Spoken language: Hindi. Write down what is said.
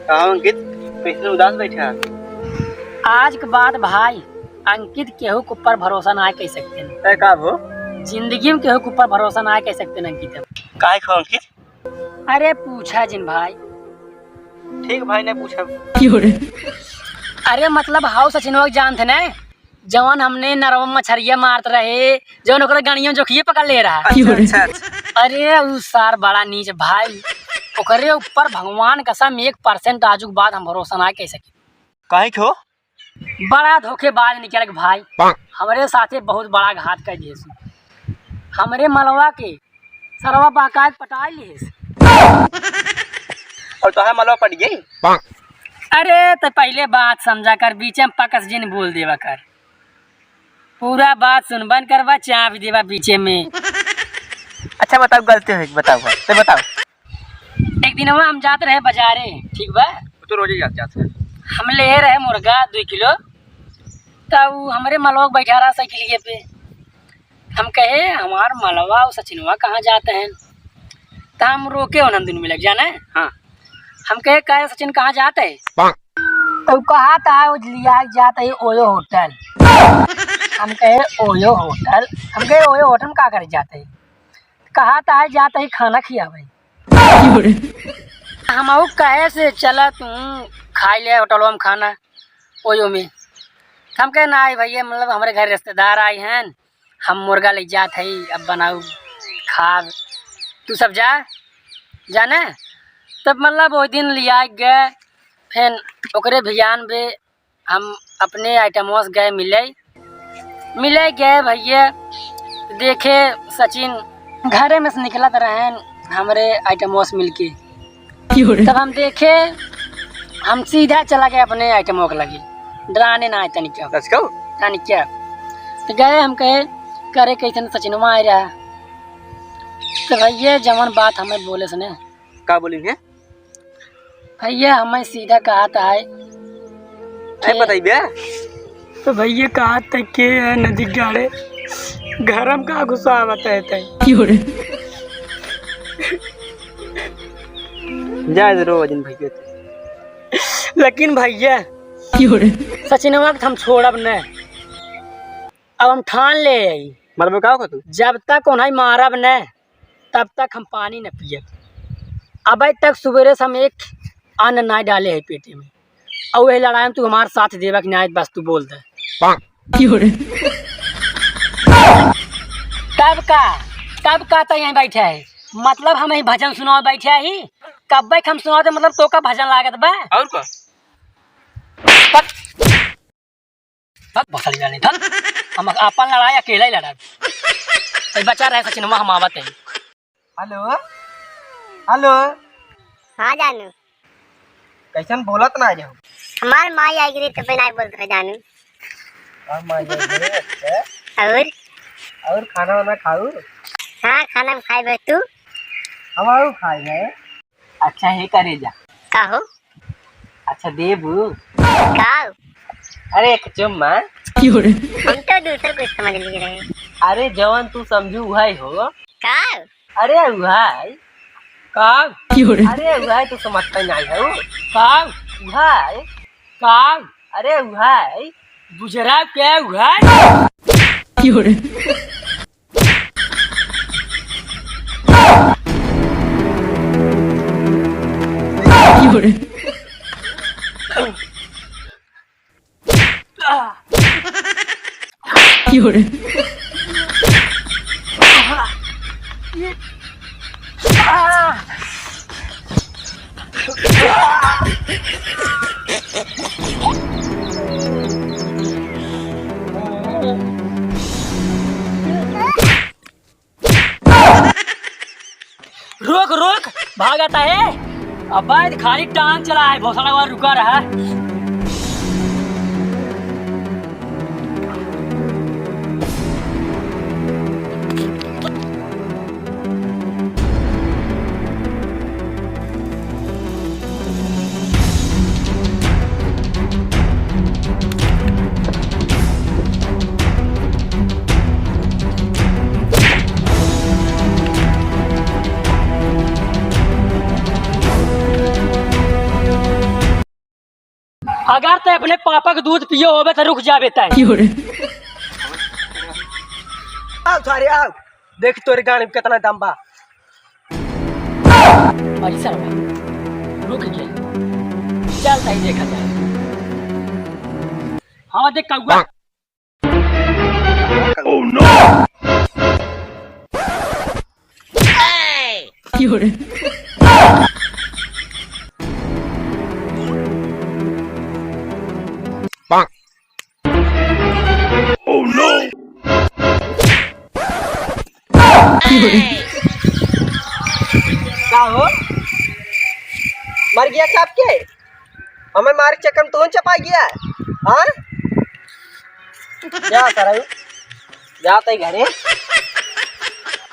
अंकित कैसे उदास बैठा? आज के बाद भाई अंकित केहू के ऊपर भरोसा ना कह सकते हैं। का वो जिंदगी में केहू के ऊपर भरोसा ना कह सकते हैं अंकित। काहे खो अंकित? अरे पूछा जिन भाई। ठीक भाई ने पूछा। अरे मतलब हाउ सचिनवा जानते ना जवन हमने नरवा मछरिया मारते रहे जवन ओकरा गणियों जोखिए पकड़ ले रहा। अच्छा। अरे उ सार बड़ा नीच भाई ओकरे ऊपर भगवान कसम 1% आजू के बाद हम भरोसा ना कह सके। काहे खो? बड़ा धोखेबाज निकल के भाई हमारे साथे बहुत बड़ा घात कर दिए। हमरे मलवा के सरवा बाकायद पटाई लिए और तो मलवा पड़ गई। अरे तो पहले बात समझा कर बीच में पकस जिन बोल देवा कर पूरा बात सुनबन करवा चाप देवा बीचे में। अच्छा बताओ गलती है बताओ भाई तो बताओ। एक दिन हम जाते रहे बाजारे ठीक बा तो रोज ही जाते हैं। हम ले रहे मुर्गा 2 किलो तब हमारे मलवा बैठा रहा साइकिलिए पे। हम कहे हमार मलवा और सचिनवा कहाँ जाते हैं तो हम रोके उन्हें दिन में लग जाना है। हाँ हम कहे सचिन कहाँ जाते है तो कहा था लिया जाता है ओयो होटल। हम कहे ओयो होटल। हम कहे ओयो होटल में क्या करे जाते है कहा था जाता है खाना खिया भाई। हम कहे से चला तू खाई ले होटलों में खाना ओयो में। हम कहे ना भैया मतलब हमारे घर रिश्तेदार आए हैं हम मुर्गा ले जाते है अब बनाऊ खा तू सब जाने तब मतलब वो दिन लिया गए फिर ओकरे भिजान पे हम अपने आइटमों से गए मिले गए भैया देखे सचिन घरे में से निकलत रहे हमारे आइटमों से मिलके। तब हम देखे हम सीधा चला गए अपने आइटमों के लगे डराने ना आते क्या तो गए हम कहे करे कैसे सचिनवा आ रहा तो भैया जवन बात हमें बोले सुने का बोली है भैया हमें सीधा कहा था बताइए तो भैया कहा था के नदी गाड़े घर में का गुस्सा आता है जा रोज भैया लेकिन भैया सचिनवा हम छोड़ब न अब हम ठान ले आई मतलब का तू जब तक उन्हें मारब न तब तक हम पानी न पियब। अब तक सुबह से हम एक अन्न ना डाले है पेटे में और वही लड़ाई में तू हमारे साथ देवा कि नहीं बस तू बोल दे तब का तो यहीं बैठे है मतलब हम भजन सुना बैठे ही कब हम सुनाते मतलब तो का भजन लागत बा और का बसड़ी जाने था हम अपन लड़ाई अकेला ही लड़ा बचा रहे सचिनवा हम आवत है। हेलो हेलो हाँ जानू कैसन बोलत ना जाओ हमार माई आई गिरी तो नहीं बोलते रहे जानू और खाना वाना खाऊ। हाँ खाना में खाए बस तू हमारू खाए है। अच्छा है करे जा का हो अच्छा देबू का अरे एक चुम्मा हम तो दूसरे कुछ समझ लिए रहे अरे जवन तू समझू वही हो का अरे वही काग अरे वही तू समझता नहीं है काग वही काग अरे वही गुजरा क्या हुआ रोक रोक भागता है अब खाली टांग चला है बहुत सारा बार रुका रहा अगर ते अपने पापा का दूध पियो होबे तो रुक जा बेटा। आओ सारे आओ, देख तोरे गाड़ी में कितना दम बा। अरे सर रुक गया, चल सही देखा जाए। हाँ देख कौआ। Oh no. Oh no! क्या हो? मर गया छाप के? हमें मार के चक्कर में तू चपा गया? हाँ? क्या कर रहा हूँ? जाते घरे?